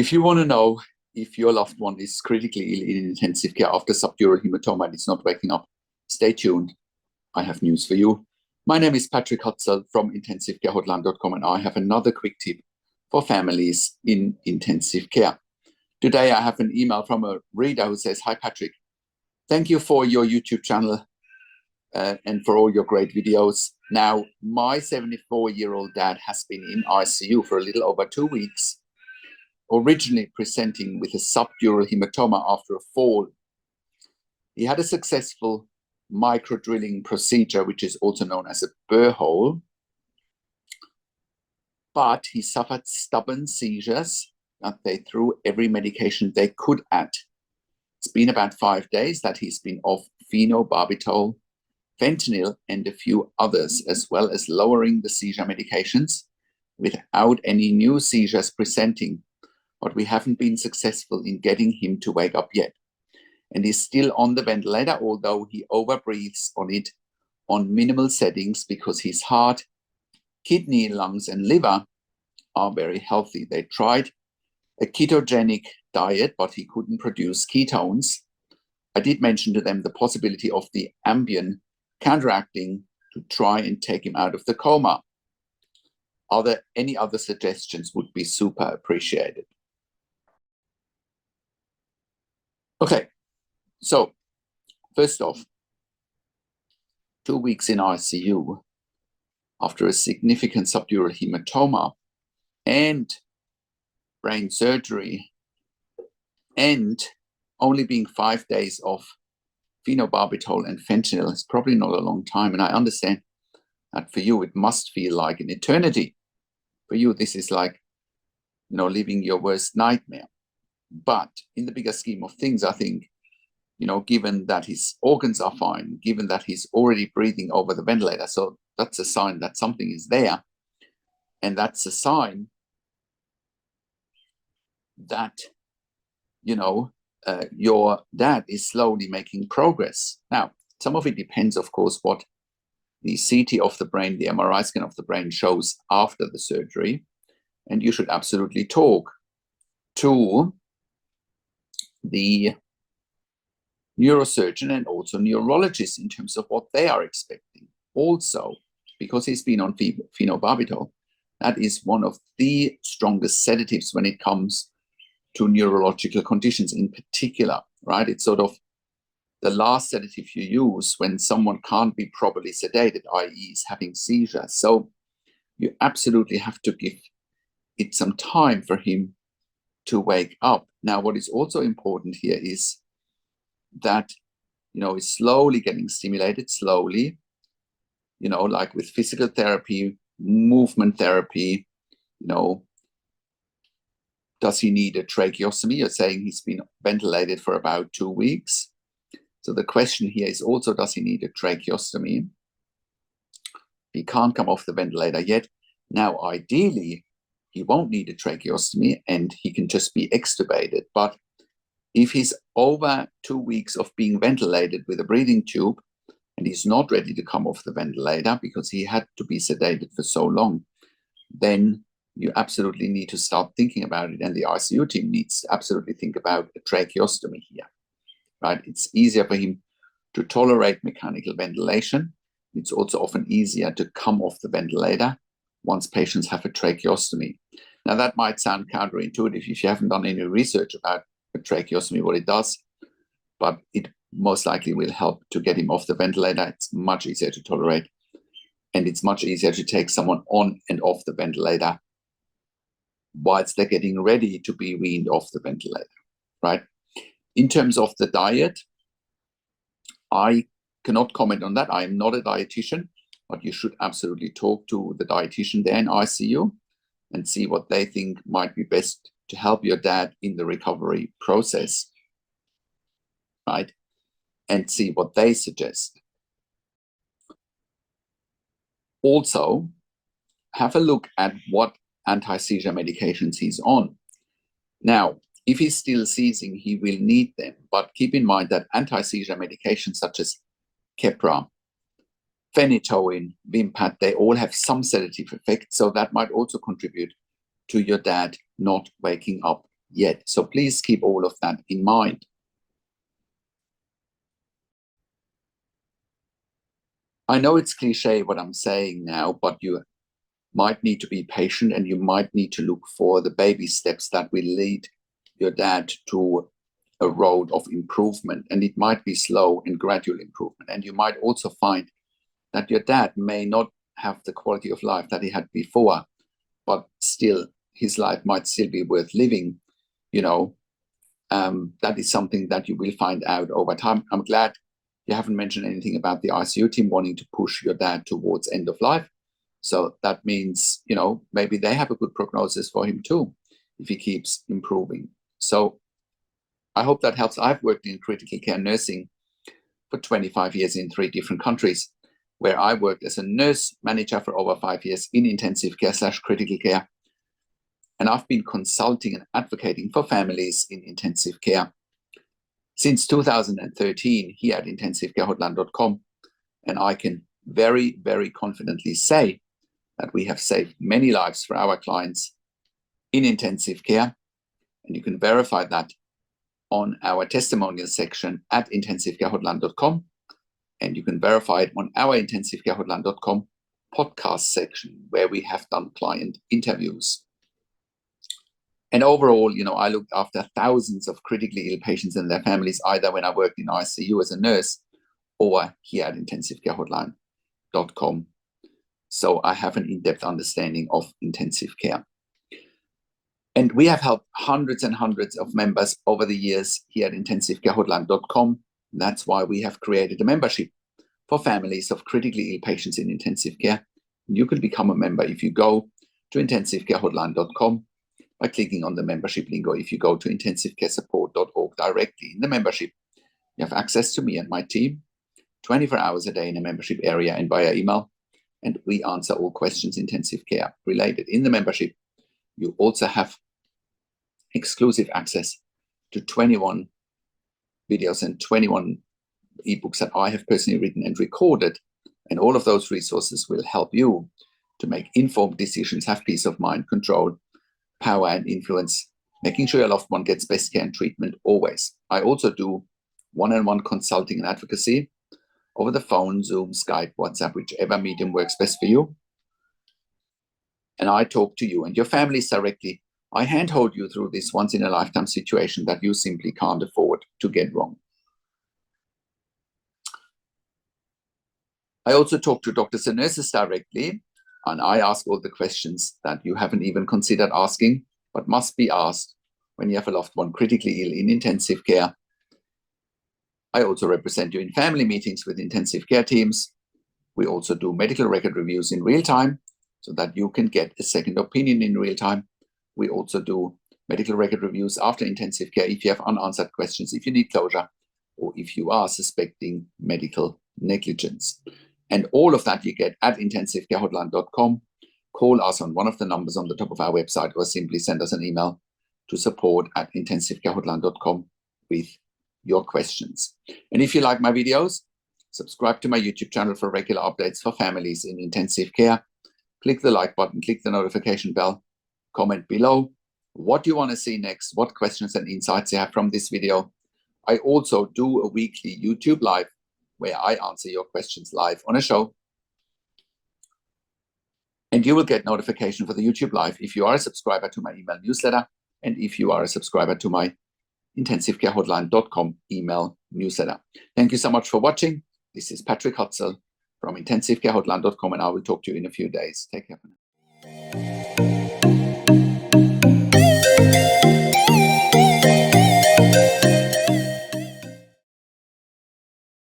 If you want to know if your loved one is critically ill in intensive care after subdural hematoma and is not waking up, stay tuned. I have news for you. My name is Patrick Hutzel from intensivecarehotline.com, and I have another quick tip for families in intensive care. Today, I have an email from a reader who says, "Hi, Patrick. Thank you for your YouTube channel and for all your great videos. Now, my 74-year-old dad has been in ICU for a little over 2 weeks, originally presenting with a subdural hematoma after a fall. He had a successful micro-drilling procedure, which is also known as a burr hole, but he suffered stubborn seizures that they threw every medication they could at. It's been about 5 days that he's been off phenobarbital, fentanyl, and a few others, as well as lowering the seizure medications without any new seizures presenting. But we haven't been successful in getting him to wake up yet. And he's still on the ventilator, although he overbreathes on it on minimal settings because his heart, kidney, lungs, and liver are very healthy. They tried a ketogenic diet, but he couldn't produce ketones. I did mention to them the possibility of the Ambien counteracting to try and take him out of the coma. Are there any other suggestions? Would be super appreciated." Okay, so first off, 2 weeks in ICU after a significant subdural hematoma and brain surgery and only being 5 days off phenobarbital and fentanyl is probably not a long time. And I understand that for you, it must feel like an eternity. For you, this is like, living your worst nightmare. But in the bigger scheme of things, I think, given that his organs are fine, given that he's already breathing over the ventilator, so that's a sign that something is there. And that's a sign that, your dad is slowly making progress. Now, some of it depends, of course, what the CT of the brain, the MRI scan of the brain shows after the surgery. And you should absolutely talk to the neurosurgeon and also neurologist in terms of what they are expecting. Also, because he's been on phenobarbital, that is one of the strongest sedatives when it comes to neurological conditions in particular, right? It's sort of the last sedative you use when someone can't be properly sedated, i.e. is having seizures. So you absolutely have to give it some time for him to wake up. Now, what is also important here is that, it's slowly getting stimulated, slowly, like with physical therapy, movement therapy, does he need a tracheostomy? You're saying he's been ventilated for about 2 weeks. So the question here is also, does he need a tracheostomy? He can't come off the ventilator yet. Now, ideally, he won't need a tracheostomy and he can just be extubated. But if he's over 2 weeks of being ventilated with a breathing tube and he's not ready to come off the ventilator because he had to be sedated for so long, then you absolutely need to start thinking about it. And the ICU team needs to absolutely think about a tracheostomy here, right? It's easier for him to tolerate mechanical ventilation. It's also often easier to come off the ventilator once patients have a tracheostomy. Now, that might sound counterintuitive if you haven't done any research about a tracheostomy, what it does, but it most likely will help to get him off the ventilator. It's much easier to tolerate, and it's much easier to take someone on and off the ventilator whilst they're getting ready to be weaned off the ventilator, right? In terms of the diet, I cannot comment on that. I am not a dietitian, but you should absolutely talk to the dietitian there in ICU and see what they think might be best to help your dad in the recovery process, right? And see what they suggest. Also, have a look at what anti-seizure medications he's on. Now, if he's still seizing, he will need them, but keep in mind that anti-seizure medications such as Keppra, phenytoin, Vimpat, they all have some sedative effect, so that might also contribute to your dad not waking up yet. So please keep all of that in mind. I know it's cliche what I'm saying now, but you might need to be patient, and you might need to look for the baby steps that will lead your dad to a road of improvement. And it might be slow and gradual improvement. And you might also find that your dad may not have the quality of life that he had before, but still his life might still be worth living. That is something that you will find out over time. I'm glad you haven't mentioned anything about the ICU team wanting to push your dad towards end of life. So that means, maybe they have a good prognosis for him too, if he keeps improving. So I hope that helps. I've worked in critical care nursing for 25 years in 3 different countries, where I worked as a nurse manager for over 5 years in intensive care/critical care. And I've been consulting and advocating for families in intensive care since 2013 here at intensivecarehotline.com. And I can very, very confidently say that we have saved many lives for our clients in intensive care. And you can verify that on our testimonial section at intensivecarehotline.com. And you can verify it on our intensivecarehotline.com podcast section, where we have done client interviews. And overall, I looked after thousands of critically ill patients and their families, either when I worked in ICU as a nurse or here at intensivecarehotline.com. So I have an in-depth understanding of intensive care. And we have helped hundreds and hundreds of members over the years here at intensivecarehotline.com. That's why we have created a membership for families of critically ill patients in intensive care. You can become a member if you go to intensivecarehotline.com by clicking on the membership link, or if you go to intensivecaresupport.org directly in the membership, you have access to me and my team 24 hours a day in a membership area and via email. And we answer all questions intensive care related in the membership. You also have exclusive access to 21 videos and 21 ebooks that I have personally written and recorded. And all of those resources will help you to make informed decisions, have peace of mind, control, power, and influence, making sure your loved one gets best care and treatment always. I also do one-on-one consulting and advocacy over the phone, Zoom, Skype, WhatsApp, whichever medium works best for you. And I talk to you and your families directly. I handhold you through this once-in-a-lifetime situation that you simply can't afford to get wrong. I also talk to doctors and nurses directly, and I ask all the questions that you haven't even considered asking, but must be asked when you have a loved one critically ill in intensive care. I also represent you in family meetings with intensive care teams. We also do medical record reviews in real time so that you can get a second opinion in real time. We also do medical record reviews after intensive care if you have unanswered questions, if you need closure, or if you are suspecting medical negligence. And all of that you get at intensivecarehotline.com. Call us on one of the numbers on the top of our website, or simply send us an email to support@intensivecarehotline.com with your questions. And if you like my videos, subscribe to my YouTube channel for regular updates for families in intensive care. Click the like button, click the notification bell, comment below what you want to see next, what questions and insights you have from this video. I also do a weekly YouTube live where I answer your questions live on a show. And you will get notification for the YouTube live if you are a subscriber to my email newsletter, and if you are a subscriber to my intensivecarehotline.com email newsletter. Thank you so much for watching. This is Patrick Hutzel from intensivecarehotline.com, and I will talk to you in a few days. Take care.